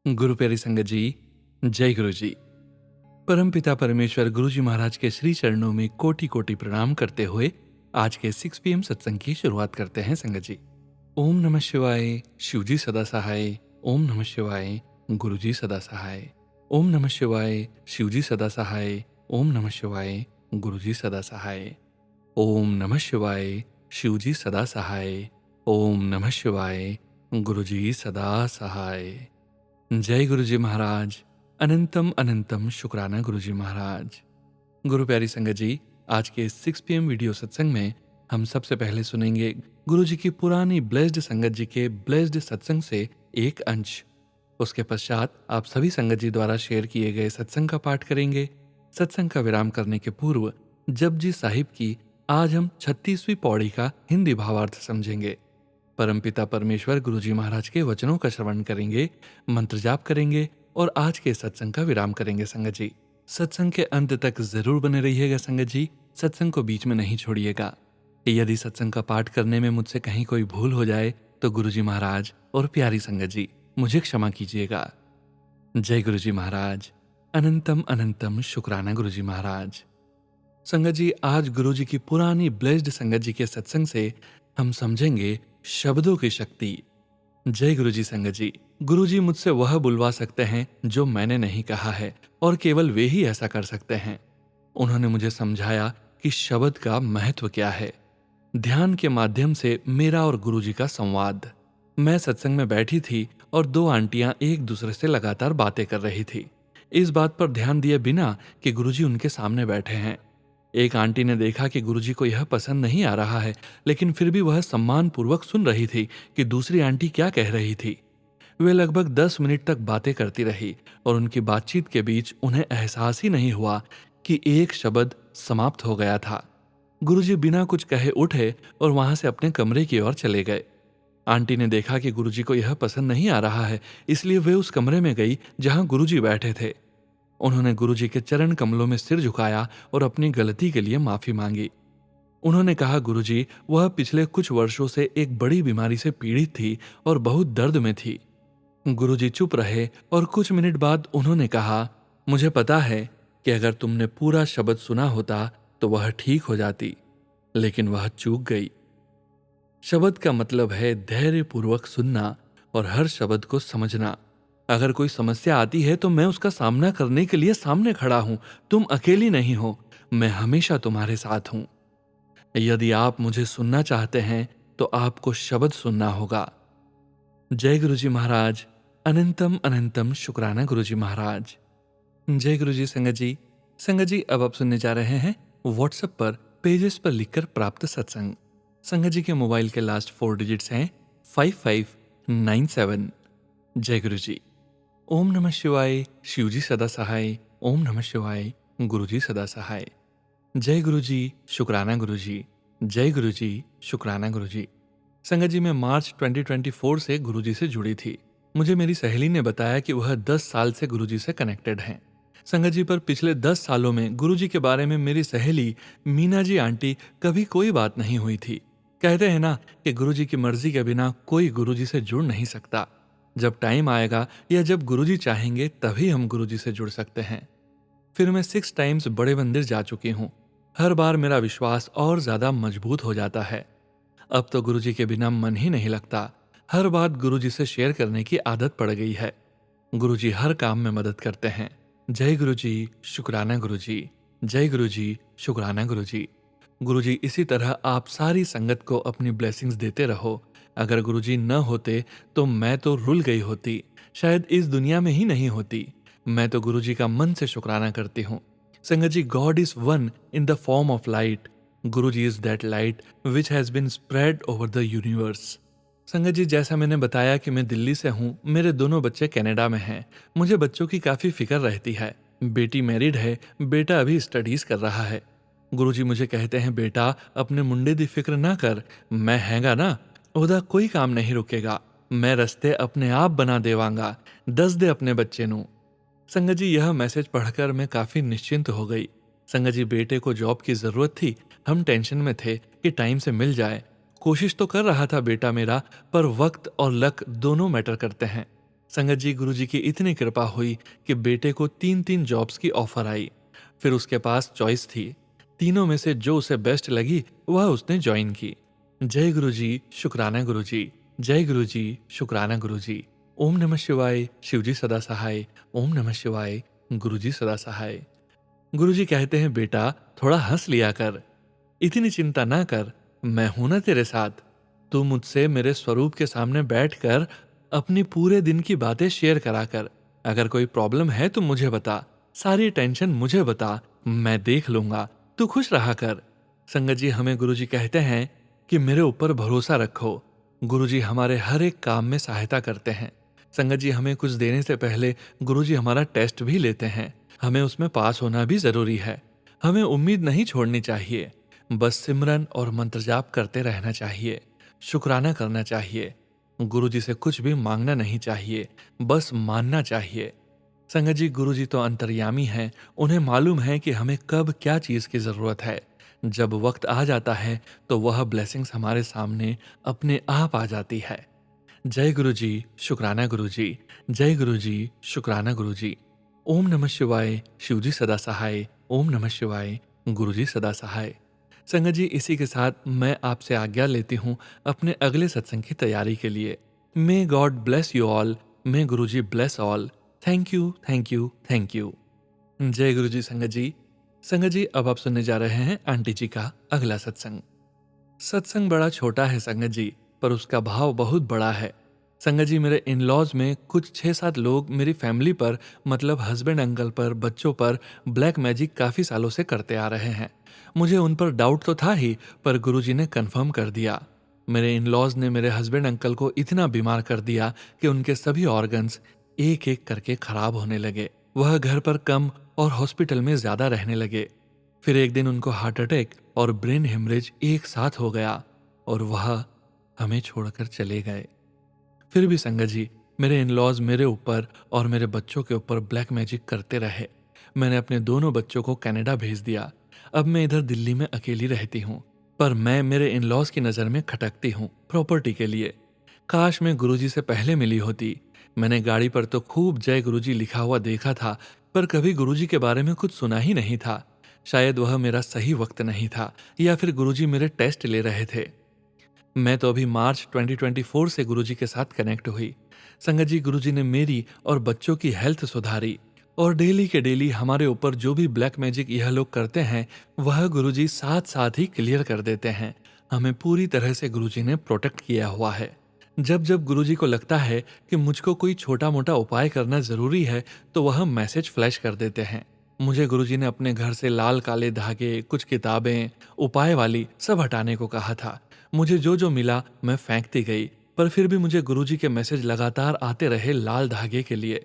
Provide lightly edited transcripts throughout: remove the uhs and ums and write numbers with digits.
गुरु प्यारी संगत जी, जय गुरु जी। परमपिता परमेश्वर गुरु जी महाराज के श्री चरणों में कोटि कोटि प्रणाम करते हुए आज के 6 PM सत्संग की शुरुआत करते हैं संगत जी। ओम नमः शिवाय, शिव जी सदा सहाय। ओम नमः शिवाय, गुरु जी सदा सहाय। ओम नमः शिवाय, शिव जी सदा सहाय। ओम नमः शिवाय, गुरु जी सदा सहाय। ओम नमः शिवाय, शिव जी सदा सहाय। ओम नमः शिवाय, गुरु जी सदा सहाय। जय गुरु जी महाराज। अनंतम अनंतम शुक्राना गुरु जी महाराज। गुरु प्यारी संगत जी, आज के 6 PM वीडियो सत्संग में हम सबसे पहले सुनेंगे गुरु जी की पुरानी ब्लेस्ड संगत जी के ब्लेस्ड सत्संग से एक अंश। उसके पश्चात आप सभी संगत जी द्वारा शेयर किए गए सत्संग का पाठ करेंगे। सत्संग का विराम करने के पूर्व जपजी साहिब की आज हम 36वीं पौड़ी का हिंदी भावार्थ समझेंगे। परमपिता परमेश्वर गुरु जी महाराज के वचनों का श्रवण करेंगे, मंत्र जाप करेंगे और आज के सत्संग का विराम करेंगे संगत जी। सत्संग के अंत तक जरूर बने रहिएगा संगत जी, सत्संग को बीच में नहीं छोड़िएगा। यदि सत्संग का पाठ करने में मुझसे कहीं कोई भूल हो जाए तो गुरु जी महाराज और प्यारी संगत जी मुझे क्षमा कीजिएगा। जय गुरु जी महाराज। अनंतम अनंतम शुक्राना गुरु जी महाराज। संगत जी, आज गुरु जी की पुरानी ब्लेस्ड संगत जी के सत्संग से हम समझेंगे शब्दों की शक्ति। जय गुरु जी संगत जी। गुरु जी मुझसे वह बुलवा सकते हैं जो मैंने नहीं कहा है और केवल वे ही ऐसा कर सकते हैं। उन्होंने मुझे समझाया कि शब्द का महत्व क्या है। ध्यान के माध्यम से मेरा और गुरु जी का संवाद। मैं सत्संग में बैठी थी और दो आंटियां एक दूसरे से लगातार बातें कर रही थी, इस बात पर ध्यान दिए बिना कि गुरु जी उनके सामने बैठे हैं। एक आंटी ने देखा कि गुरुजी को यह पसंद नहीं आ रहा है, लेकिन फिर भी वह सम्मानपूर्वक सुन रही थी कि दूसरी आंटी क्या कह रही थी। वे लगभग 10 मिनट तक बातें करती रही और उनकी बातचीत के बीच उन्हें एहसास ही नहीं हुआ कि एक शब्द समाप्त हो गया था। गुरुजी बिना कुछ कहे उठे और वहां से अपने कमरे की ओर चले गए। आंटी ने देखा कि गुरुजी को यह पसंद नहीं आ रहा है, इसलिए वे उस कमरे में गई जहां गुरुजी बैठे थे। उन्होंने गुरुजी के चरण कमलों में सिर झुकाया और अपनी गलती के लिए माफी मांगी। उन्होंने कहा, गुरुजी, वह पिछले कुछ वर्षों से एक बड़ी बीमारी से पीड़ित थी और बहुत दर्द में थी। गुरुजी चुप रहे और कुछ मिनट बाद उन्होंने कहा, मुझे पता है कि अगर तुमने पूरा शब्द सुना होता तो वह ठीक हो जाती, लेकिन वह चूक गई। शब्द का मतलब है धैर्यपूर्वक सुनना और हर शब्द को समझना। अगर कोई समस्या आती है तो मैं उसका सामना करने के लिए सामने खड़ा हूं। तुम अकेली नहीं हो, मैं हमेशा तुम्हारे साथ हूं। यदि आप मुझे सुनना चाहते हैं तो आपको शब्द सुनना होगा। जय गुरु जी महाराज। अनंतम अनंतम शुक्राना गुरु जी महाराज। जय गुरु जी संगत जी। संगत जी, अब आप सुनने जा रहे हैं व्हाट्सएप पर पेजेस पर लिखकर प्राप्त सत्संग। संगत जी के मोबाइल के लास्ट 4 डिजिट्स हैं 5597। जय गुरु जी। ओम नमः शिवाय, शिव जी सदा सहाय। ओम नमः शिवाय, गुरु जी सदा सहाय। जय गुरु जी, शुक्राना गुरु जी। जय गुरु जी, शुक्राना गुरु जी। संगत जी, मैं मार्च 2024 से गुरु जी से जुड़ी थी। मुझे मेरी सहेली ने बताया कि वह 10 साल से गुरु जी से कनेक्टेड हैं। संगत जी, पर पिछले 10 सालों में गुरु जी के बारे में मेरी सहेली मीना जी आंटी कभी कोई बात नहीं हुई थी। कहते हैं ना कि गुरु जी की मर्जी के बिना कोई गुरु जी से जुड़ नहीं सकता। जब टाइम आएगा या जब गुरुजी चाहेंगे तभी हम गुरुजी से जुड़ सकते हैं। फिर मैं 6 टाइम्स बड़े मंदिर जा चुकी हूँ। हर बार मेरा विश्वास और ज्यादा मजबूत हो जाता है। अब तो गुरुजी के बिना मन ही नहीं लगता। हर बात गुरुजी से शेयर करने की आदत पड़ गई है। गुरुजी हर काम में मदद करते हैं। जय गुरुजी, शुक्राना गुरुजी। जय गुरुजी, शुक्राना गुरुजी। गुरुजी, इसी तरह आप सारी संगत को अपनी ब्लेसिंग्स देते रहो। अगर गुरुजी न होते तो मैं तो रुल गई होती, शायद इस दुनिया में ही नहीं होती। मैं तो गुरुजी का मन से शुक्राना करती हूँ। संगत जी, God is one in the form of light. Guruji is that light which has been spread over the universe. संगत जी, जैसा मैंने बताया कि मैं दिल्ली से हूँ, मेरे दोनों बच्चे कनाडा में हैं। मुझे बच्चों की काफी फिक्र रहती है। बेटी मैरिड है, बेटा अभी स्टडीज कर रहा है। गुरुजी मुझे कहते हैं, बेटा अपने मुंडे दी फिक्र ना कर, मैं हैगा ना, ओदा कोई काम नहीं रुकेगा। मैं रस्ते अपने आप बना देवांगा, दस दे अपने बच्चे नू। संगत जी, यह मैसेज पढ़कर मैं काफी निश्चिंत हो गई। संगत जी, बेटे को जॉब की जरूरत थी। हम टेंशन में थे कि टाइम से मिल जाए। कोशिश तो कर रहा था बेटा मेरा, पर वक्त और लक दोनों मैटर करते हैं। संगत जी, गुरुजी की इतनी कृपा हुई कि बेटे को 3-3 जॉब्स की ऑफर आई। फिर उसके पास चॉइस थी। तीनों में से जो उसे बेस्ट लगी वह उसने ज्वाइन की। जय गुरुजी, शुक्राना गुरुजी। जय गुरुजी, शुक्राना गुरुजी। ओम नमः शिवाय, शिवजी सदा सहाय। ओम नमः शिवाय, गुरुजी सदा सहाय। गुरुजी कहते हैं, बेटा थोड़ा हंस लिया कर, इतनी चिंता ना कर, मैं हूं ना तेरे साथ। तू मुझसे मेरे स्वरूप के सामने बैठकर अपनी पूरे दिन की बातें शेयर करा कर। अगर कोई प्रॉब्लम है तो मुझे बता, सारी टेंशन मुझे बता, मैं देख लूंगा, तू खुश रहा कर। संगत जी, हमें गुरुजी कहते हैं कि मेरे ऊपर भरोसा रखो। गुरुजी हमारे हर एक काम में सहायता करते हैं। संगत जी, हमें कुछ देने से पहले गुरुजी हमारा टेस्ट भी लेते हैं। हमें उसमें पास होना भी जरूरी है। हमें उम्मीद नहीं छोड़नी चाहिए, बस सिमरन और मंत्र जाप करते रहना चाहिए, शुक्राना करना चाहिए। गुरुजी से कुछ भी मांगना नहीं चाहिए, बस मानना चाहिए। संगत जी, गुरुजी तो अंतर्यामी हैं, उन्हें मालूम है कि हमें कब क्या चीज की जरूरत है। जब वक्त आ जाता है तो वह ब्लेसिंग्स हमारे सामने अपने आप आ जाती है। जय गुरुजी, शुक्राना गुरुजी। जय गुरुजी, शुक्राना गुरुजी। ओम नमः शिवाय, शिवजी सदा सहाय। ओम नमः शिवाय, गुरुजी सदा सहाय। संगत जी, इसी के साथ मैं आपसे आज्ञा लेती हूँ अपने अगले सत्संग की तैयारी के लिए। May God bless you all. May Guruji bless all. Thank you, thank you, thank you. जय गुरुजी। संगत जी, संगत जी, अब आप सुनने जा रहे हैं आंटी जी का अगला सत्संग। सत्संग बड़ा छोटा है संगत जी, पर उसका भाव बहुत बड़ा है। संगत जी, मेरे इन लॉज में कुछ 6-7 लोग मेरी फैमिली पर, मतलब हस्बैंड अंकल पर, बच्चों पर ब्लैक मैजिक काफी सालों से करते आ रहे हैं। मुझे उन पर डाउट तो था ही, पर गुरुजी ने कंफर्म कर दिया। मेरे इन लॉज ने मेरे हस्बैंड अंकल को इतना बीमार कर दिया कि उनके सभी ऑर्गन्स एक एक करके खराब होने लगे। वह घर पर कम और हॉस्पिटल में ज्यादा रहने लगे। फिर एक दिन उनको हार्ट अटैक और ब्रेन हेमरेज एक साथ हो गया और वह हमें छोड़कर चले गए। फिर भी संगत जी, मेरे इन लॉज मेरे ऊपर और मेरे बच्चों के ऊपर ब्लैक मैजिक करते रहे। मैंने अपने दोनों बच्चों को कनाडा भेज दिया। अब मैं इधर दिल्ली में अकेली रहती हूँ, पर मैं मेरे इन लॉज की नज़र में खटकती हूँ प्रॉपर्टी के लिए। काश मैं गुरुजी से पहले मिली होती। मैंने गाड़ी पर तो खूब जय गुरुजी लिखा हुआ देखा था, पर कभी गुरुजी के बारे में कुछ सुना ही नहीं था। शायद वह मेरा सही वक्त नहीं था, या फिर गुरुजी मेरे टेस्ट ले रहे थे। मैं तो अभी मार्च 2024 से गुरुजी के साथ कनेक्ट हुई। संगत जी, गुरुजी ने मेरी और बच्चों की हेल्थ सुधारी, और डेली के डेली हमारे ऊपर जो भी ब्लैक मैजिक यह लोग करते हैं वह गुरुजी साथ साथ ही क्लियर कर देते हैं। हमें पूरी तरह से गुरुजी ने प्रोटेक्ट किया हुआ है। जब जब गुरुजी को लगता है कि मुझको कोई छोटा मोटा उपाय करना जरूरी है तो वह मैसेज फ्लैश कर देते हैं। मुझे गुरुजी ने अपने घर से लाल काले धागे, कुछ किताबें, उपाय वाली सब हटाने को कहा था। मुझे जो जो मिला मैं फेंकती गई, पर फिर भी मुझे गुरुजी के मैसेज लगातार आते रहे लाल धागे के लिए।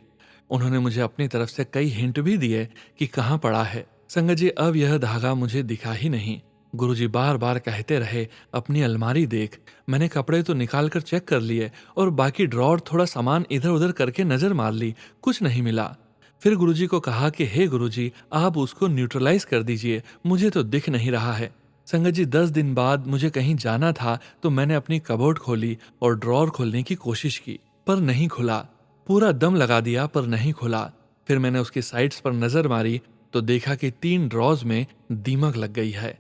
उन्होंने मुझे अपनी तरफ से कई हिंट भी दिए कि कहाँ पड़ा है। संगत जी, अब यह धागा मुझे दिखा ही नहीं। गुरुजी बार बार कहते रहे, अपनी अलमारी देख। मैंने कपड़े तो निकाल कर चेक कर लिए और बाकी ड्रॉर थोड़ा सामान इधर उधर करके नजर मार ली, कुछ नहीं मिला। फिर गुरुजी को कहा कि हे गुरुजी, आप उसको न्यूट्रलाइज कर दीजिए, मुझे तो दिख नहीं रहा है। संगत जी, 10 दिन बाद मुझे कहीं जाना था तो मैंने अपनी कबोर्ड खोली और ड्रॉर खोलने की कोशिश की, पर नहीं खुला। पूरा दम लगा दिया पर नहीं खुला। फिर मैंने उसकी साइड्स पर नजर मारी तो देखा कि 3 ड्रॉज में दीमक लग गई है।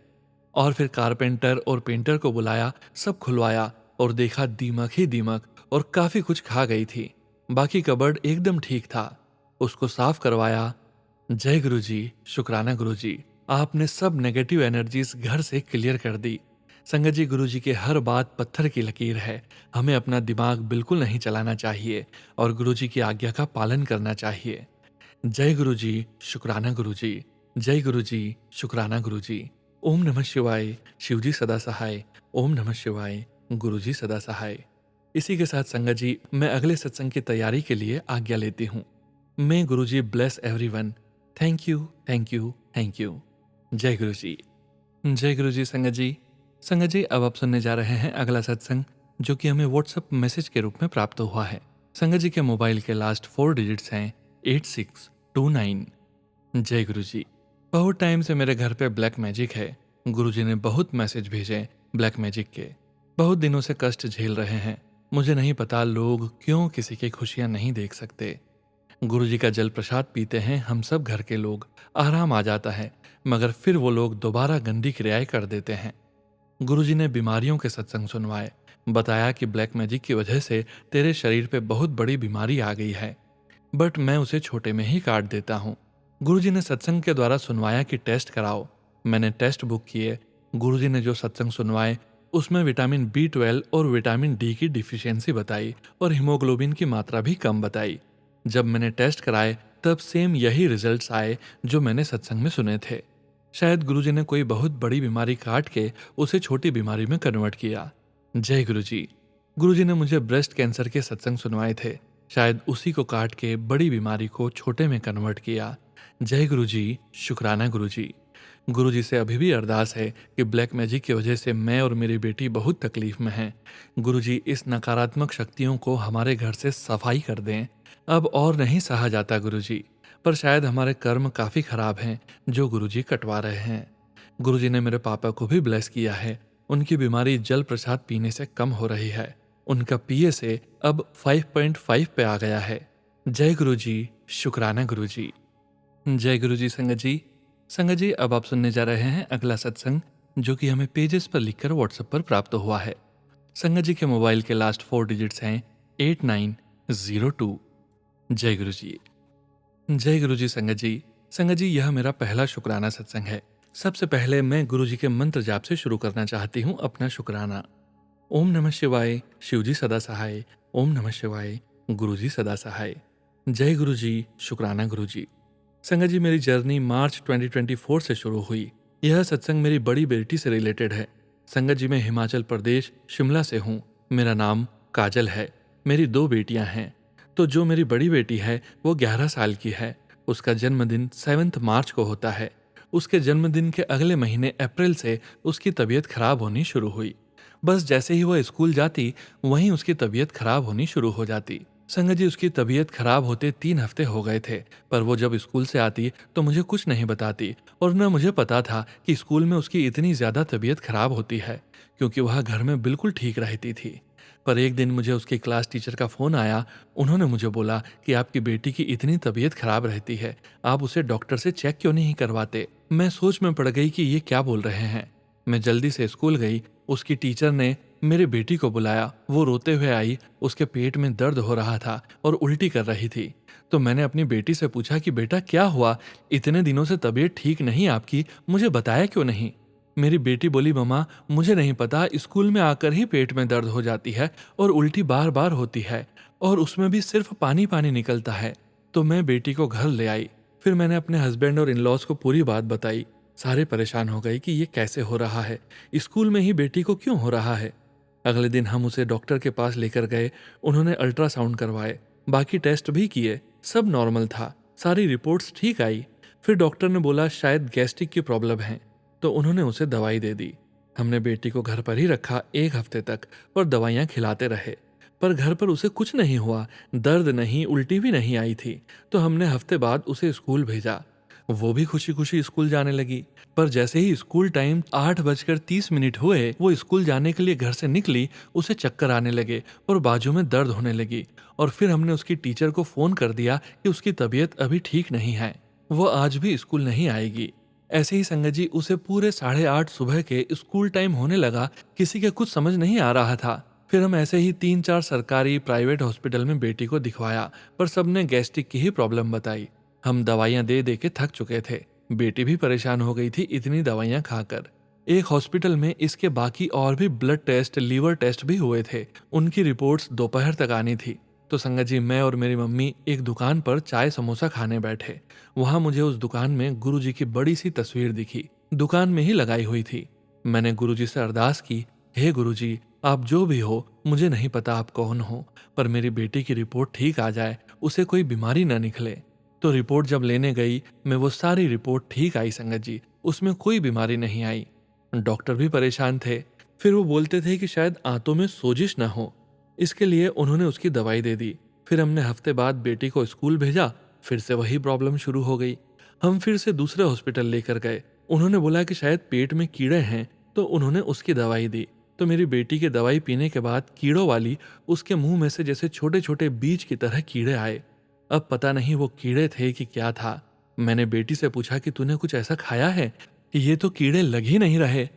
और फिर कारपेंटर और पेंटर को बुलाया, सब खुलवाया और देखा दीमक ही दीमक, और काफी कुछ खा गई थी। बाकी कबर्ड एकदम ठीक था, उसको साफ करवाया। जय गुरुजी, शुक्राना गुरुजी, आपने सब नेगेटिव एनर्जीज घर से क्लियर कर दी। संगत जी, गुरुजी की हर बात पत्थर की लकीर है। हमें अपना दिमाग बिल्कुल नहीं चलाना चाहिए और गुरुजी की आज्ञा का पालन करना चाहिए। जय गुरुजी, शुक्राना गुरुजी। जय गुरुजी, शुक्राना गुरुजी। ओम नमः शिवाय, शिवजी सदा सहाय। ओम नमः शिवाय, गुरुजी सदा सहाय। इसी के साथ संगत जी, मैं अगले सत्संग की तैयारी के लिए आज्ञा लेती हूँ। May Guruji bless everyone. Thank you, thank you, thank you. जय गुरुजी। जय गुरुजी। संगत जी, संगत जी, अब आप सुनने जा रहे हैं अगला सत्संग, जो कि हमें व्हाट्सएप मैसेज के रूप में प्राप्त हुआ है। संगत जी के मोबाइल के लास्ट 4 डिजिट्स हैं 8629। जय गुरुजी। बहुत टाइम से मेरे घर पे ब्लैक मैजिक है। गुरुजी ने बहुत मैसेज भेजे ब्लैक मैजिक के। बहुत दिनों से कष्ट झेल रहे हैं। मुझे नहीं पता लोग क्यों किसी की खुशियां नहीं देख सकते। गुरुजी का जल प्रसाद पीते हैं हम सब घर के लोग, आराम आ जाता है, मगर फिर वो लोग दोबारा गंदी क्रियाएं कर देते हैं। गुरुजी ने बीमारियों के सत्संग सुनवाए, बताया कि ब्लैक मैजिक की वजह से तेरे शरीर पे बहुत बड़ी बीमारी आ गई है, बट मैं उसे छोटे में ही काट देता हूँ। गुरुजी ने सत्संग के द्वारा सुनवाया कि टेस्ट कराओ। मैंने टेस्ट बुक किए। गुरुजी ने जो सत्संग सुनवाए उसमें विटामिन B12 और विटामिन D की डिफिशियंसी बताई और हीमोग्लोबिन की मात्रा भी कम बताई। जब मैंने टेस्ट कराए तब सेम यही रिजल्ट्स आए जो मैंने सत्संग में सुने थे। शायद गुरुजी ने कोई बहुत बड़ी बीमारी काट के उसे छोटी बीमारी में कन्वर्ट किया। जय गुरुजी। गुरुजी ने मुझे ब्रेस्ट कैंसर के सत्संग सुनवाए थे, शायद उसी को काट के बड़ी बीमारी को छोटे में कन्वर्ट किया। जय गुरुजी, शुक्राना गुरुजी। गुरुजी से अभी भी अरदास है कि ब्लैक मैजिक की वजह से मैं और मेरी बेटी बहुत तकलीफ में हैं। गुरुजी इस नकारात्मक शक्तियों को हमारे घर से सफाई कर दें। अब और नहीं सहा जाता गुरुजी, पर शायद हमारे कर्म काफी खराब हैं जो गुरुजी कटवा रहे हैं। गुरुजी ने मेरे पापा को भी ब्लेस किया है। उनकी बीमारी जल प्रसाद पीने से कम हो रही है। उनका PSA अब 5.5 पे आ गया है। जय गुरुजी, शुक्राना गुरुजी। जय गुरुजी संगत जी। संगत जी, अब आप सुनने जा रहे हैं अगला सत्संग, जो कि हमें पेजेस पर लिखकर व्हाट्सएप पर प्राप्त हुआ है। संगत जी के मोबाइल के लास्ट 4 डिजिट्स हैं 8902। जय गुरुजी। जय गुरुजी संगत जी। संगत जी, यह मेरा पहला शुक्राना सत्संग है। सबसे पहले मैं गुरुजी के मंत्र जाप से शुरू करना चाहती हूँ अपना शुक्राना। ओम नमः शिवाय, शिवजी सदा सहाय। ओम नमः शिवाय, गुरुजी सदा सहाय। जय गुरुजी, शुक्राना गुरुजी। संगत जी, मेरी जर्नी मार्च 2024 से शुरू हुई। यह सत्संग मेरी बड़ी बेटी से रिलेटेड है। संगत जी, मैं हिमाचल प्रदेश शिमला से हूँ। मेरा नाम काजल है। मेरी 2 बेटियां हैं। तो जो मेरी बड़ी बेटी है वो 11 साल की है। उसका जन्मदिन 7 मार्च को होता है। उसके जन्मदिन के अगले महीने अप्रैल से उसकी तबीयत खराब होनी शुरू हुई। बस जैसे ही वह स्कूल जाती वहीं उसकी तबीयत खराब होनी शुरू हो जाती। संगत जी, उसकी तबीयत खराब होते 3 हफ्ते हो गए थे, पर वो जब स्कूल से आती तो मुझे कुछ नहीं बताती और न मुझे पता था कि स्कूल में उसकी इतनी ज्यादा तबीयत खराब होती है, क्योंकि वह घर में बिल्कुल ठीक रहती थी। पर एक दिन मुझे उसकी क्लास टीचर का फोन आया। उन्होंने मुझे बोला कि आपकी बेटी की इतनी तबीयत खराब रहती है, आप उसे डॉक्टर से चेक क्यों नहीं करवाते। मैं सोच में पड़ गई कि ये क्या बोल रहे हैं। मैं जल्दी से स्कूल गई। उसकी टीचर ने मेरी बेटी को बुलाया। वो रोते हुए आई। उसके पेट में दर्द हो रहा था और उल्टी कर रही थी। तो मैंने अपनी बेटी से पूछा कि बेटा क्या हुआ, इतने दिनों से तबीयत ठीक नहीं आपकी, मुझे बताया क्यों नहीं। मेरी बेटी बोली, मम्मा मुझे नहीं पता, स्कूल में आकर ही पेट में दर्द हो जाती है और उल्टी बार बार होती है और उसमें भी सिर्फ पानी पानी निकलता है। तो मैं बेटी को घर ले आई। फिर मैंने अपने हस्बैंड और इन-लॉज को पूरी बात बताई। सारे परेशान हो गए कि ये कैसे हो रहा है, स्कूल में ही बेटी को क्यों हो रहा है। अगले दिन हम उसे डॉक्टर के पास लेकर गए। उन्होंने अल्ट्रासाउंड करवाए, बाकी टेस्ट भी किए, सब नॉर्मल था, सारी रिपोर्ट्स ठीक आई। फिर डॉक्टर ने बोला शायद गैस्ट्रिक की प्रॉब्लम है, तो उन्होंने उसे दवाई दे दी। हमने बेटी को घर पर ही रखा 1 हफ्ते तक और दवाइयाँ खिलाते रहे, पर घर पर उसे कुछ नहीं हुआ, दर्द नहीं, उल्टी भी नहीं आई थी। तो हमने हफ्ते बाद उसे स्कूल भेजा। वो भी खुशी खुशी स्कूल जाने लगी। पर जैसे ही स्कूल टाइम 8:30 हुए, वो स्कूल जाने के लिए घर से निकली, उसे चक्कर आने लगे और बाजू में दर्द होने लगी। और फिर हमने उसकी टीचर को फोन कर दिया कि उसकी तबीयत अभी ठीक नहीं है, वो आज भी स्कूल नहीं आएगी। ऐसे ही संगत जी, उसे पूरे 8:30 सुबह के स्कूल टाइम होने लगा। किसी के कुछ समझ नहीं आ रहा था। फिर हम ऐसे ही 3-4 सरकारी प्राइवेट हॉस्पिटल में बेटी को दिखवाया, पर सबने गैस्ट्रिक की ही प्रॉब्लम बताई। हम दवाइयां दे दे के थक चुके थे। बेटी भी परेशान हो गई थी इतनी दवाइयां खाकर। एक हॉस्पिटल में इसके बाकी और भी ब्लड टेस्ट, लीवर टेस्ट भी हुए थे। उनकी रिपोर्ट्स दोपहर तक आनी थी। तो संगत जी, मैं और मेरी मम्मी एक दुकान पर चाय समोसा खाने बैठे। वहां मुझे उस दुकान में गुरुजी की बड़ी सी तस्वीर दिखी, दुकान में ही लगाई हुई थी। मैंने गुरुजी से अरदास की, हे गुरुजी, आप जो भी हो, मुझे नहीं पता आप कौन हो, पर मेरी बेटी की रिपोर्ट ठीक आ जाए, उसे कोई बीमारी न निकले। तो रिपोर्ट जब लेने गई मैं, वो सारी रिपोर्ट ठीक आई संगत जी, उसमें कोई बीमारी नहीं आई। डॉक्टर भी परेशान थे। फिर वो बोलते थे कि शायद आंतों में सोजिश ना हो, इसके लिए उन्होंने उसकी दवाई दे दी। फिर हमने हफ्ते बाद बेटी को स्कूल भेजा, फिर से वही प्रॉब्लम शुरू हो गई। हम फिर से दूसरे हॉस्पिटल लेकर गए। उन्होंने बोला कि शायद पेट में कीड़े हैं, तो उन्होंने उसकी दवाई दी। तो मेरी बेटी के दवाई पीने के बाद कीड़ों वाली उसके मुंह में से जैसे छोटे छोटे बीज की तरह कीड़े आए। अब पता नहीं वो कीड़े थे कि क्या था। मैंने बेटी से पूछा कि तूने कुछ ऐसा खाया है, ये तो कीड़े लग ही नहीं रहे।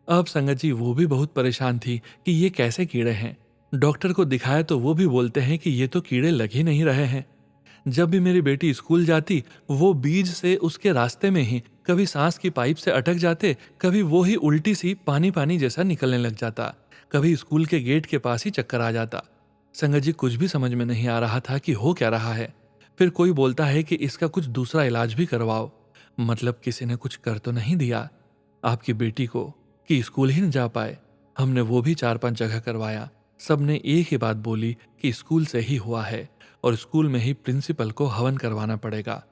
अब संगत जी वो भी बहुत परेशान थी कि ये कैसे कीड़े हैं। डॉक्टर को दिखाया तो वो भी बोलते हैं कि ये तो कीड़े लग ही नहीं रहे हैं। जब भी मेरी बेटी स्कूल जाती, वो बीज से उसके रास्ते में ही कभी सांस की पाइप से अटक जाते, कभी वो ही उल्टी सी पानी पानी जैसा निकलने लग जाता, कभी स्कूल के गेट के पास ही चक्कर आ जाता। संगत जी कुछ भी समझ में नहीं आ रहा था कि हो क्या रहा है। फिर कोई बोलता है कि इसका कुछ दूसरा इलाज भी करवाओ। मतलब किसी ने कुछ कर तो नहीं दिया आपकी बेटी को कि स्कूल ही न जा पाए। हमने वो भी 4-5 जगह करवाया। सबने एक ही बात बोली कि स्कूल से ही हुआ है और स्कूल में ही प्रिंसिपल को हवन करवाना पड़ेगा।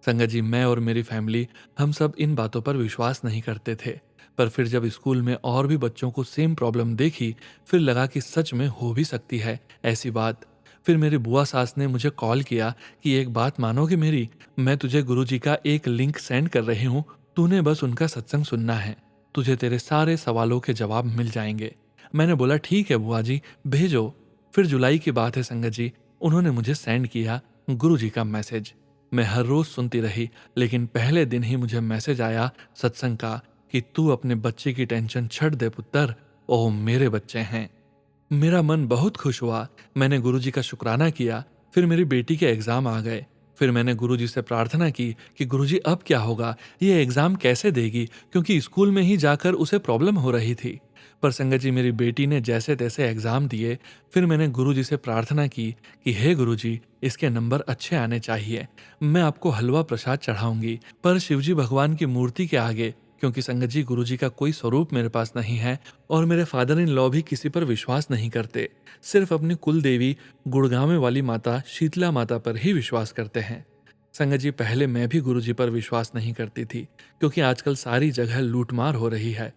संगत जी मैं और मेरी फैमिली हम सब इन बातों पर विश्वास नहीं करते थे, पर फिर जब स्कूल में और भी बच्चों को सेम प्रॉब्लम देखी, फिर लगा कि सच में हो भी सकती है ऐसी बात। फिर मेरी बुआ सास ने मुझे कॉल किया कि एक बात मानोगे मेरी, मैं तुझे गुरुजी का एक लिंक सेंड कर रही हूँ, तूने बस उनका सत्संग सुनना है, तुझे तेरे सारे सवालों के जवाब मिल जाएंगे। मैंने बोला ठीक है बुआ जी, भेजो। फिर जुलाई की बात है संगत जी, उन्होंने मुझे सेंड किया गुरुजी का मैसेज। मैं हर रोज सुनती रही, लेकिन पहले दिन ही मुझे मैसेज आया सत्संग का कि तू अपने बच्चे की टेंशन छੱਡ दे पुत्र, ओह मेरे बच्चे हैं। मेरा मन बहुत खुश हुआ। मैंने गुरुजी का शुक्राना किया। फिर मेरी बेटी के एग्जाम आ गए। फिर मैंने गुरुजी से प्रार्थना की कि गुरुजी अब क्या होगा, ये एग्जाम कैसे देगी, क्योंकि स्कूल में ही जाकर उसे प्रॉब्लम हो रही थी। पर संगत जी मेरी बेटी ने जैसे तैसे एग्जाम दिए। फिर मैंने गुरुजी से प्रार्थना की कि हे गुरुजी, इसके नंबर अच्छे आने चाहिए, मैं आपको हलवा प्रसाद चढ़ाऊंगी, पर शिवजी भगवान की मूर्ति के आगे, क्योंकि संगत जी गुरुजी का कोई स्वरूप मेरे पास नहीं है और मेरे फादर इन लॉ भी किसी पर विश्वास नहीं करते, सिर्फ अपनी कुल देवी गुड़गांव वाली माता शीतला माता पर ही विश्वास करते हैं। संगत जी पहले मैं भी गुरुजी पर विश्वास नहीं करती थी, क्योंकि आजकल सारी जगह लूटमार हो रही है,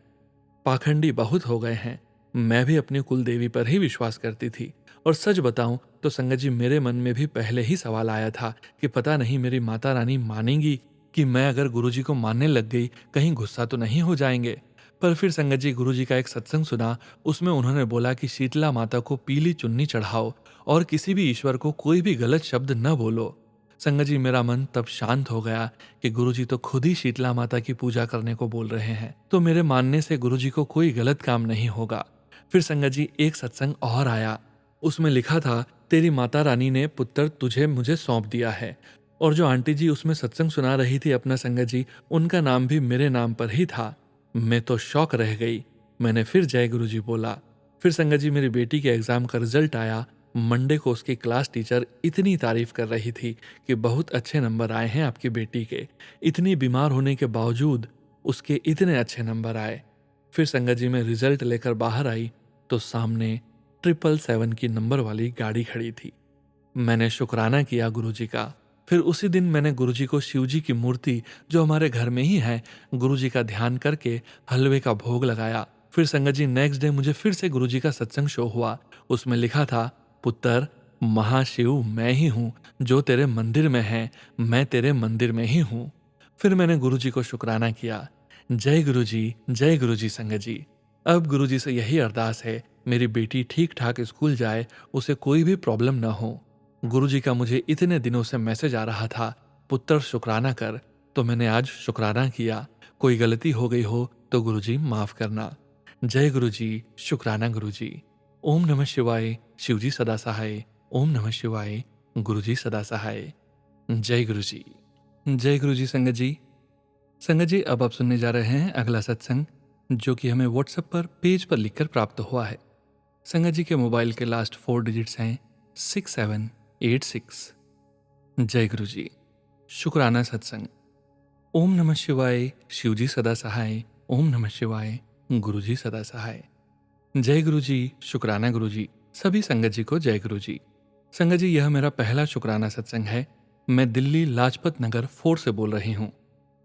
पाखंडी बहुत हो गए हैं। मैं भी अपनी कुल देवी पर ही विश्वास करती थी। और सच बताऊं तो संगत जी मेरे मन में भी पहले ही सवाल आया था कि पता नहीं मेरी माता रानी मानेंगी कि मैं अगर गुरुजी को मानने लग गई, कहीं गुस्सा तो नहीं हो जाएंगे। पर फिर संगत जी गुरुजी का एक सत्संग सुना, उसमें उन्होंने बोला कि शीतला माता को पीली चुन्नी चढ़ाओ और किसी भी ईश्वर को कोई भी गलत शब्द न बोलो। संगत जी मेरा मन तब शांत हो गया कि गुरुजी तो खुद ही शीतला माता की पूजा करने को बोल रहे हैं, तो मेरे मानने से गुरुजी को कोई गलत काम नहीं होगा। फिर संगत जी एक सत्संग और आया, उसमें लिखा था तेरी माता रानी ने पुत्र तुझे मुझे सौंप दिया है। और जो आंटी जी उसमें सत्संग सुना रही थी अपना संगत जी, उनका नाम भी मेरे नाम पर ही था। मैं तो शौक रह गई। मैंने फिर जय गुरुजी बोला। फिर संगत जी मेरी बेटी के एग्जाम का रिजल्ट आया। मंडे को उसकी क्लास टीचर इतनी तारीफ कर रही थी कि बहुत अच्छे नंबर आए हैं आपकी बेटी के, इतनी बीमार होने के बावजूद उसके इतने अच्छे नंबर आए। फिर संगत जी में रिजल्ट लेकर बाहर आई तो सामने 777 की नंबर वाली गाड़ी खड़ी थी। मैंने शुक्राना किया गुरुजी का। फिर उसी दिन मैंने गुरुजी को शिवजी की मूर्ति जो हमारे घर में ही है, गुरुजी का ध्यान करके हलवे का भोग लगाया। फिर संगत जी नेक्स्ट डे मुझे फिर से गुरुजी का सत्संग शो हुआ। उसमें लिखा था पुत्र, महाशिव मैं ही हूँ, जो तेरे मंदिर में है मैं तेरे मंदिर में ही हूँ। फिर मैंने गुरुजी को शुक्राना किया। जय गुरुजी, जय गुरुजी संगत जी। अब गुरुजी से यही अरदास है, मेरी बेटी ठीक ठाक स्कूल जाए, उसे कोई भी प्रॉब्लम ना हो। गुरुजी का मुझे इतने दिनों से मैसेज आ रहा था पुत्र शुक्राना कर, तो मैंने आज शुक्राना किया। कोई गलती हो गई हो तो गुरुजी माफ करना। जय गुरुजी, शुक्राना गुरुजी। ओम नमः शिवाय, शिवजी सदा सहाय। ओम नमः शिवाय, गुरुजी सदा सहाय। जय गुरुजी। जय गुरुजी संगत जी। संगत जी अब आप सुनने जा रहे हैं अगला सत्संग, जो कि हमें व्हाट्सएप पर पेज पर लिखकर प्राप्त हुआ है। संगत जी के मोबाइल के लास्ट 4 डिजिट्स हैं 6786। जय गुरु जी। शुक्राना सत्संग। ओम नमः शिवाय, शिवजी सदा सहाय। ओम नमः शिवाय, गुरुजी सदा सहाय। जय गुरु जी, शुक्राना गुरु जी। सभी संगत जी को जय गुरु जी। संगत जी यह मेरा पहला शुक्राना सत्संग है। मैं दिल्ली लाजपत नगर 4 से बोल रही हूँ।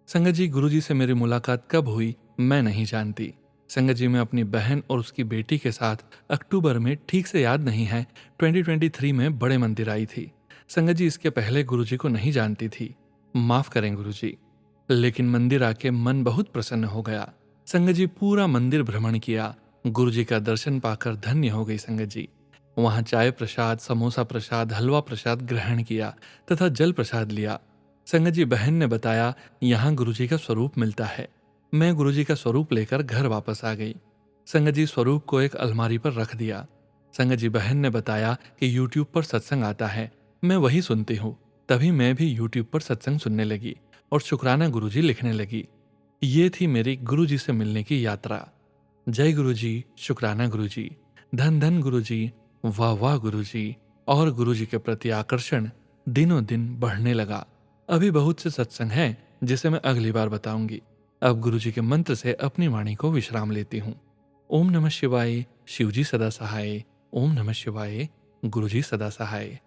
संगत जी गुरु जी से मेरी मुलाकात कब हुई मैं नहीं जानती। संगत जी मैं अपनी बहन और उसकी बेटी के साथ अक्टूबर में, ठीक से याद नहीं है, 2023 में बड़े मंदिर आई थी। संगत जी इसके पहले गुरुजी को नहीं जानती थी, माफ करें गुरुजी। लेकिन मंदिर आके मन बहुत प्रसन्न हो गया। संगत जी पूरा मंदिर भ्रमण किया, गुरु जी का दर्शन पाकर धन्य हो गई संगत जी। वहां चाय प्रसाद, समोसा प्रसाद, हलवा प्रसाद ग्रहण किया तथा जल प्रसाद लिया। संगत जी, बहन ने बताया यहाँ गुरु जी का स्वरूप मिलता है। मैं गुरु जी का स्वरूप लेकर घर वापस आ गई। संगत जी, स्वरूप को एक अलमारी पर रख दिया। संगत जी, बहन ने बताया कि यूट्यूब पर सत्संग आता है, मैं वही सुनती हूँ। तभी मैं भी यूट्यूब पर सत्संग सुनने लगी और शुक्राना गुरु जी लिखने लगी। ये थी मेरी गुरु जी से मिलने की यात्रा। जय गुरु जी, शुक्राना गुरु जी, धन धन गुरु जी, वाह वाह गुरु जी। और गुरु जी के प्रति आकर्षण दिनों दिन बढ़ने लगा। अभी बहुत से सत्संग हैं जिसे मैं अगली बार बताऊंगी। अब गुरु जी के मंत्र से अपनी वाणी को विश्राम लेती हूँ। ओम नमः शिवाय, शिवजी सदा सहाय। ओम नमः शिवाय, गुरु जी सदा सहाय।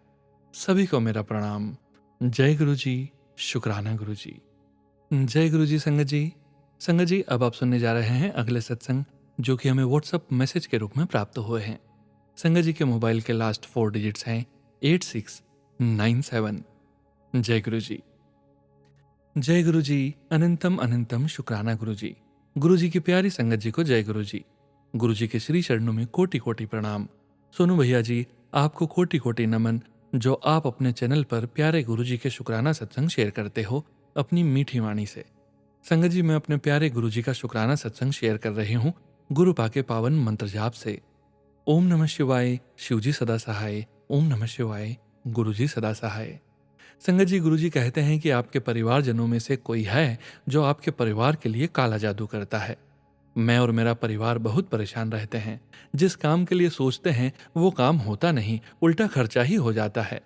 सभी को मेरा प्रणाम। जय गुरु जी, शुक्राना गुरु जी। जय गुरु जी संगत जी। संगत जी, अब आप सुनने जा रहे हैं अगले सत्संग जो कि हमें व्हाट्सएप मैसेज के रूप में प्राप्त हुए हैं। संगत जी के मोबाइल के लास्ट 4 डिजिट्स हैं 8697। जय गुरु जी। जय गुरु जी, अनंतम अनंतम शुक्राना गुरु जी। गुरु जी की प्यारी संगत जी को जय गुरु जी। गुरु जी के श्री चरणों में कोटि कोटि प्रणाम। सोनू भैया जी, आपको कोटि कोटि नमन जो आप अपने चैनल पर प्यारे गुरु जी के शुक्राना सत्संग शेयर करते हो अपनी मीठी वाणी से। संगत जी, मैं अपने प्यारे गुरु जी का शुक्राना सत्संग शेयर कर रही हूँ गुरु पाके पावन मंत्र जाप से। ओम नमः शिवाय, शिवजी सदा सहाय। ओम नमः शिवाय, गुरु जी सदा सहाय। संगत जी, गुरु जी कहते हैं कि आपके परिवारजनों में से कोई है जो आपके परिवार के लिए काला जादू करता है। मैं और मेरा परिवार बहुत परेशान रहते हैं। जिस काम के लिए सोचते हैं वो काम होता नहीं, उल्टा खर्चा ही हो जाता है।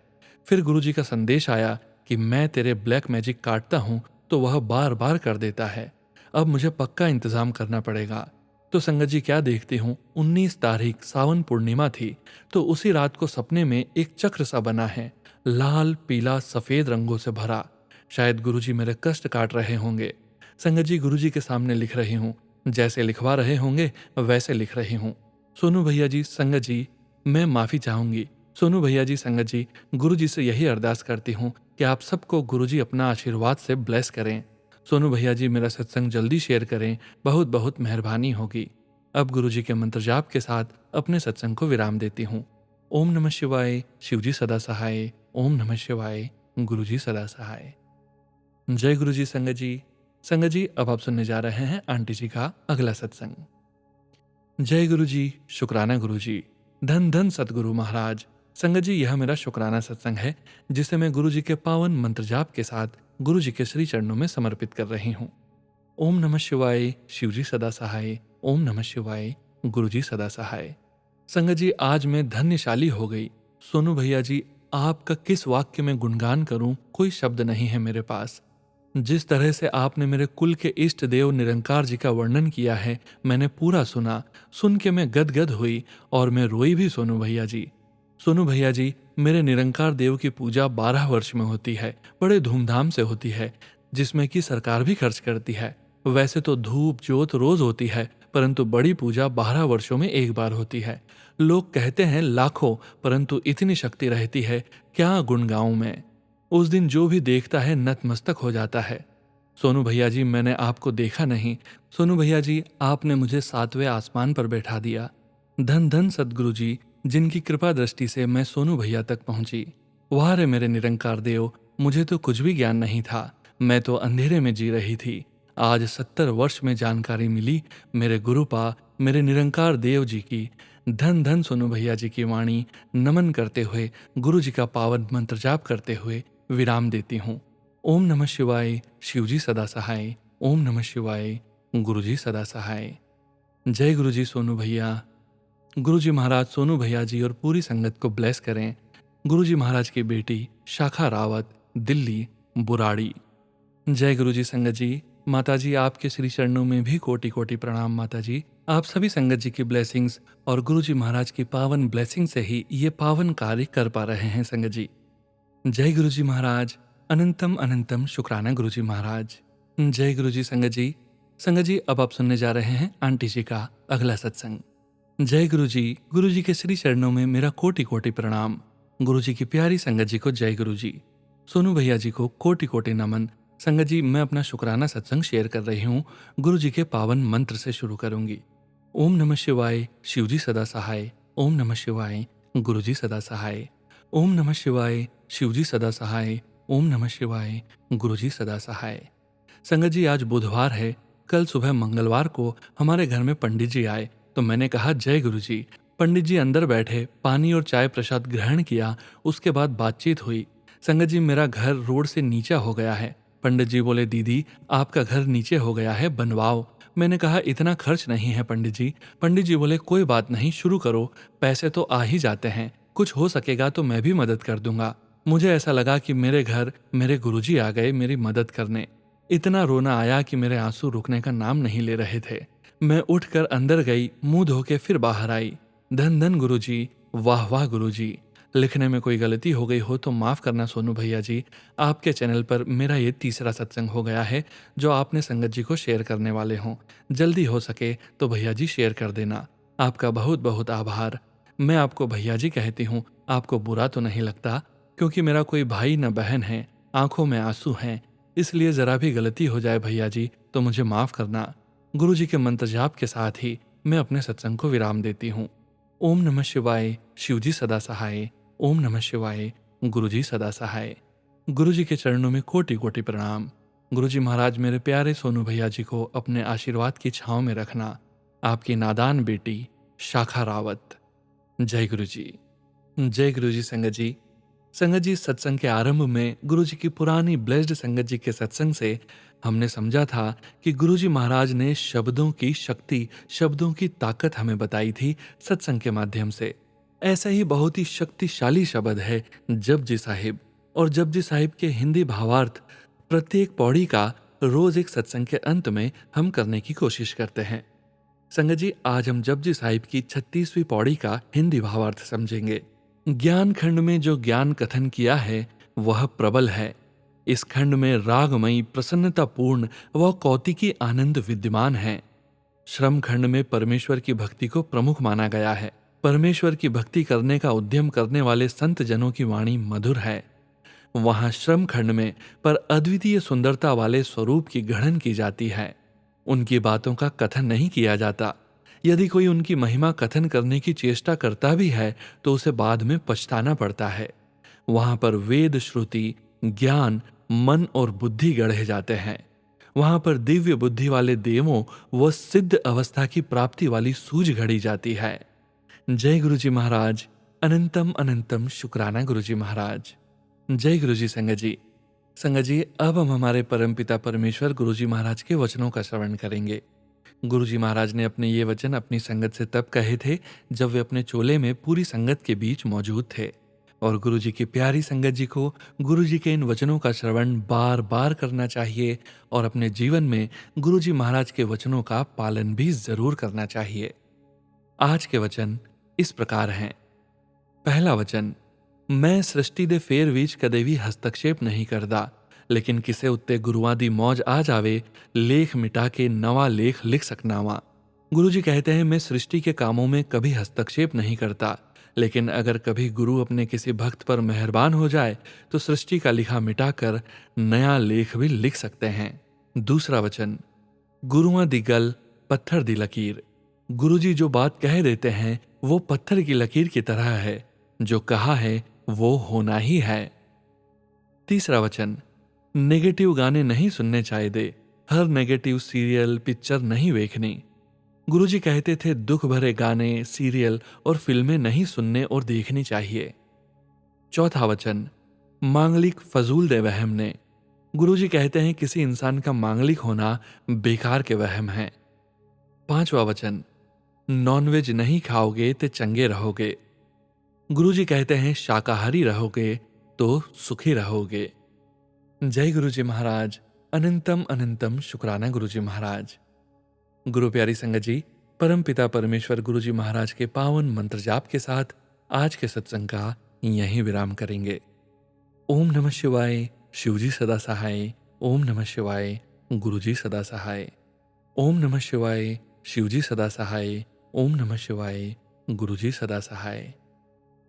फिर गुरु जी का संदेश आया कि मैं तेरे ब्लैक मैजिक काटता हूं तो वह बार बार कर देता है। अब मुझे पक्का इंतजाम करना पड़ेगा। तो संगत जी, क्या देखती हूँ 19 तारीख सावन पूर्णिमा थी, तो उसी रात को सपने में एक चक्र सा बना है, लाल पीला सफेद रंगों से भरा। शायद गुरुजी मेरे कष्ट काट रहे होंगे। संगत जी, गुरुजी के सामने लिख रही हूँ, जैसे लिखवा रहे होंगे वैसे लिख रही हूँ। सोनू भैया जी, संगत जी, मैं माफी चाहूंगी। सोनू भैया जी, संगत जी, गुरुजी से यही अरदास करती हूँ कि आप सबको गुरुजी अपना आशीर्वाद से ब्लेस करें। सोनू भैया जी, मेरा सत्संग जल्दी शेयर करें, बहुत बहुत मेहरबानी होगी। अब गुरुजी के मंत्र जाप के साथ अपने सत्संग को विराम देती हूँ। ओम नमः शिवाय, शिवजी सदा सहाय। ओम नमः शिवाय, गुरुजी सदा सहाय। जय गुरुजी संगत जी। संगत जी, अब आप सुनने जा रहे हैं आंटी जी का अगला सत्संग। जय गुरु जी, शुक्राना गुरु जी, धन धन सतगुरु महाराज। संगत जी, यह मेरा शुक्राना सत्संग है जिसे मैं गुरु जी के पावन मंत्र जाप के साथ गुरु जी के श्री चरणों में समर्पित कर रही हूँ। ओम नमः शिवाय, शिवजी सदा सहाय। ओम नमः शिवाय, गुरु जी सदा सहाय। संगत जी, आज मैं धन्यशाली हो गई। सोनू भैया जी, आपका किस वाक्य में गुणगान करूं, कोई शब्द नहीं है मेरे पास। जिस तरह से आपने मेरे कुल के इष्ट देव निरंकार जी का वर्णन किया है, मैंने पूरा सुना। सुन के मैं गदगद हुई और मैं रोई भी। सोनू भैया जी, सोनू भैया जी, मेरे निरंकार देव की पूजा 12 वर्ष में होती है, बड़े धूमधाम से होती है, जिसमें कि सरकार भी खर्च करती है। वैसे तो धूप ज्योत रोज होती है, परंतु बड़ी पूजा 12 वर्षों में एक बार होती है। लोग कहते हैं लाखों, परंतु इतनी शक्ति रहती है, क्या गुण गाऊं मैं। उस दिन जो भी देखता है नतमस्तक हो जाता है। सोनू भैया जी, मैंने आपको देखा नहीं। सोनू भैया जी, आपने मुझे 7वें आसमान पर बैठा दिया। धन धन सदगुरु जी, जिनकी कृपा दृष्टि से मैं सोनू भैया तक पहुंची। वाह रे मेरे निरंकार देव, मुझे तो कुछ भी ज्ञान नहीं था, मैं तो अंधेरे में जी रही थी। आज 70 वर्ष में जानकारी मिली मेरे गुरुपा, मेरे निरंकार देव जी की। धन धन सोनू भैया जी की वाणी नमन करते हुए, गुरु जी का पावन मंत्र जाप करते हुए विराम देती हूँ। ओम नमः शिवाय, शिवजी सदा सहाय। ओम नमः शिवाय, गुरु जी सदा सहाय। जय गुरु जी सोनू भैया। गुरु जी महाराज सोनू भैया जी और पूरी संगत को ब्लेस करें। गुरु जी महाराज की बेटी शाखा रावत, दिल्ली, बुराड़ी। जय गुरु जी संगत जी। माता जी, आपके श्री चरणों में भी कोटि कोटि प्रणाम। माता जी, आप सभी संगत जी की ब्लेसिंग्स और गुरु जी महाराज की पावन ब्लेसिंग से ही ये पावन कार्य कर पा रहे हैं संगत जी। जय गुरु जी महाराज। अनंतम अनंतम शुक्राना गुरु जी महाराज। जय गुरु जी संगत जी। संगत जी, अब आप सुनने जा रहे हैं आंटी जी का अगला सत्संग। जय गुरु जी। गुरु जी के श्री चरणों में मेरा कोटि कोटि प्रणाम। गुरु जी की प्यारी संगत जी को जय गुरु जी। सोनू भैया जी को कोटि कोटि नमन। संगत जी, मैं अपना शुक्राना सत्संग शेयर कर रही हूँ। गुरु जी के पावन मंत्र से शुरू करूंगी। ओम नमः शिवाय, शिवजी सदा सहाय। ओम नमः शिवाय, गुरुजी सदा सहाय। ओम नमः शिवाय, शिवजी सदा सहाय। ओम नमः शिवाय, गुरुजी सदा सहाय। संगत जी, आज बुधवार है। कल सुबह मंगलवार को हमारे घर में पंडित जी आए तो मैंने कहा जय गुरुजी। पंडित जी अंदर बैठे, पानी और चाय प्रसाद ग्रहण किया। उसके बाद बातचीत हुई। संगत जी, मेरा घर रोड से नीचा हो गया है। पंडित जी बोले, दीदी आपका घर नीचे हो गया है, बनवाओ। मैंने कहा इतना खर्च नहीं है पंडित जी। पंडित जी बोले, कोई बात नहीं, शुरू करो, पैसे तो आ ही जाते हैं, कुछ हो सकेगा तो मैं भी मदद कर दूंगा। मुझे ऐसा लगा कि मेरे घर मेरे गुरुजी आ गए मेरी मदद करने। इतना रोना आया कि मेरे आंसू रुकने का नाम नहीं ले रहे थे। मैं उठकर अंदर गई, मुंह धो के फिर बाहर आई। धन धन गुरुजी, वाह वाह गुरुजी। लिखने में कोई गलती हो गई हो तो माफ करना सोनू भैया जी। आपके चैनल पर मेरा ये तीसरा सत्संग हो गया है जो आपने संगत जी को शेयर करने वाले हों। जल्दी हो सके तो भैया जी शेयर कर देना। आपका बहुत बहुत आभार। मैं आपको भैया जी कहती हूँ, आपको बुरा तो नहीं लगता? क्योंकि मेरा कोई भाई न बहन है, आंखों में आंसू हैं, इसलिए जरा भी गलती हो जाए भैया जी तो मुझे माफ करना। गुरु जी के मंत्र जाप के साथ ही मैं अपने सत्संग को विराम देती हूँ। ओम नमः शिवाय, शिवजी सदा सहाय। ओम नमः शिवाय, गुरुजी सदा सहाय। गुरु जी के चरणों में कोटि कोटि प्रणाम। गुरु जी महाराज, मेरे प्यारे सोनू भैया जी को अपने आशीर्वाद की छांव में रखना। आपकी नादान बेटी शाखा रावत। जय गुरु जी। जय गुरु जी। संगत जी, संगत जी, सत्संग के आरंभ में गुरु जी की पुरानी ब्लेस्ड संगत जी के सत्संग से हमने समझा था कि गुरु जी महाराज ने शब्दों की शक्ति, शब्दों की ताकत हमें बताई थी सत्संग के माध्यम से। ऐसा ही बहुत ही शक्तिशाली शब्द है जपजी साहिब। और जपजी साहिब के हिंदी भावार्थ प्रत्येक पौड़ी का रोज एक सत्संग के अंत में हम करने की कोशिश करते हैं। संगत जी, आज हम जपजी साहिब की 36वीं पौड़ी का हिंदी भावार्थ समझेंगे। ज्ञान खंड में जो ज्ञान कथन किया है वह प्रबल है। इस खंड में रागमयी, प्रसन्नतापूर्ण व कौतिकी आनंद विद्यमान है। श्रम खंड में परमेश्वर की भक्ति को प्रमुख माना गया है। परमेश्वर की भक्ति करने का उद्यम करने वाले संत जनों की वाणी मधुर है। वहां श्रम खंड में पर अद्वितीय सुंदरता वाले स्वरूप की गणन की जाती है। उनकी बातों का कथन नहीं किया जाता। यदि कोई उनकी महिमा कथन करने की चेष्टा करता भी है तो उसे बाद में पछताना पड़ता है। वहां पर वेद, श्रुति, ज्ञान, मन और बुद्धि गढ़े जाते हैं। वहां पर दिव्य बुद्धि वाले देवों व सिद्ध अवस्था की प्राप्ति वाली सूझ घड़ी जाती है। जय गुरु जी महाराज। अनंतम अनंतम शुक्राना गुरु जी महाराज। जय गुरु जी। संगत जी, संगत जी, अब हम हमारे परमपिता परमेश्वर गुरु जी महाराज के वचनों का श्रवण करेंगे। गुरु जी महाराज ने अपने ये वचन अपनी संगत से तब कहे थे जब वे अपने चोले में पूरी संगत के बीच मौजूद थे। और गुरु जी की प्यारी संगत जी को गुरु जी के इन वचनों का श्रवण बार बार करना चाहिए और अपने जीवन में गुरु जी महाराज के वचनों का पालन भी जरूर करना चाहिए। आज के वचन इस प्रकार हैं। पहला वचन, मैं सृष्टि दे फेर विच कदे भी हस्तक्षेप नहीं करदा, लेकिन किसे उत्ते गुरुआं दी मौज आ जावे, लेख मिटा के नवा लेख लिख सकनावा। गुरु जी कहते हैं, मैं सृष्टि के कामों में कभी हस्तक्षेप नहीं करता, लेकिन अगर कभी गुरु अपने किसी भक्त पर मेहरबान हो जाए तो सृष्टि का लिखा मिटाकर नया लेख भी लिख सकते हैं। दूसरा वचन, गुरुआं दी गल पत्थर दी लकीर। गुरु जी जो बात कह देते हैं वो पत्थर की लकीर की तरह है, जो कहा है वो होना ही है। तीसरा वचन, नेगेटिव गाने नहीं सुनने चाहिए, हर नेगेटिव सीरियल पिक्चर नहीं देखनी। गुरुजी कहते थे दुख भरे गाने, सीरियल और फिल्में नहीं सुनने और देखनी चाहिए। चौथा वचन, मांगलिक फजूल दे वहम ने। गुरुजी कहते हैं किसी इंसान का मांगलिक होना बेकार के वहम है। पांचवा वचन, नॉनवेज नहीं खाओगे तो चंगे रहोगे। गुरुजी कहते हैं शाकाहारी रहोगे तो सुखी रहोगे। जय गुरु जी महाराज। अनंतम अनंतम शुक्राना गुरु जी महाराज। गुरु प्यारी संगत जी, परम पिता परमेश्वर गुरु जी महाराज के पावन मंत्र जाप के साथ आज के सत्संग का यहीं विराम करेंगे। ओम नमः शिवाय, शिवजी सदा सहाय। ओम नमः शिवाय, गुरु जी सदा सहाय। ओम नमः शिवाय, शिवजी सदा सहाय। ओम नमः शिवाय, गुरु जी सदा सहाय।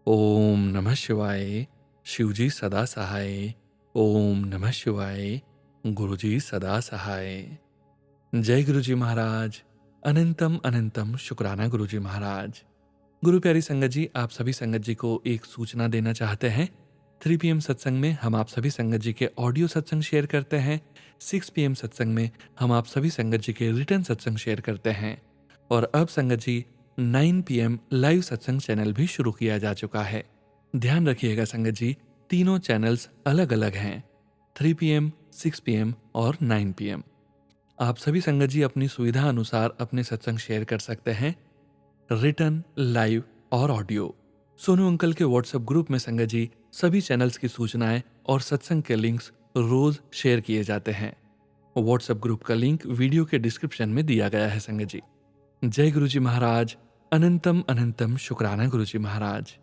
ओम नमः शिवाय, शिवजी सदा सहाय। ओम नमः शिवाय, गुरुजी सदा सहाय। जय गुरु जी महाराज। अनंतम अनंतम शुक्राना गुरुजी महाराज। गुरु प्यारी संगत जी, आप सभी संगत जी को एक सूचना देना चाहते हैं। 3 PM सत्संग में हम आप सभी संगत जी के ऑडियो सत्संग शेयर करते हैं। 6 PM सत्संग में हम आप सभी संगत जी के रिटर्न सत्संग शेयर करते हैं। और अब संगत जी 9 PM लाइव सत्संग चैनल भी शुरू किया जा चुका है। ध्यान रखिएगा संगत जी, तीनों चैनल्स अलग अलग हैं, 3 PM, 6 PM और 9 PM। आप सभी संगत जी अपनी सुविधा अनुसार अपने सत्संग शेयर कर सकते हैं, रिटर्न, लाइव और ऑडियो। सोनू अंकल के व्हाट्सएप ग्रुप में संगत जी सभी चैनल्स की सूचनाएं और सत्संग के लिंक्स रोज शेयर किए जाते हैं। व्हाट्सएप ग्रुप का लिंक वीडियो के डिस्क्रिप्शन में दिया गया है संगत जी। जय गुरु जी महाराज। अनंतम अनंतम शुक्राना गुरु जी महाराज।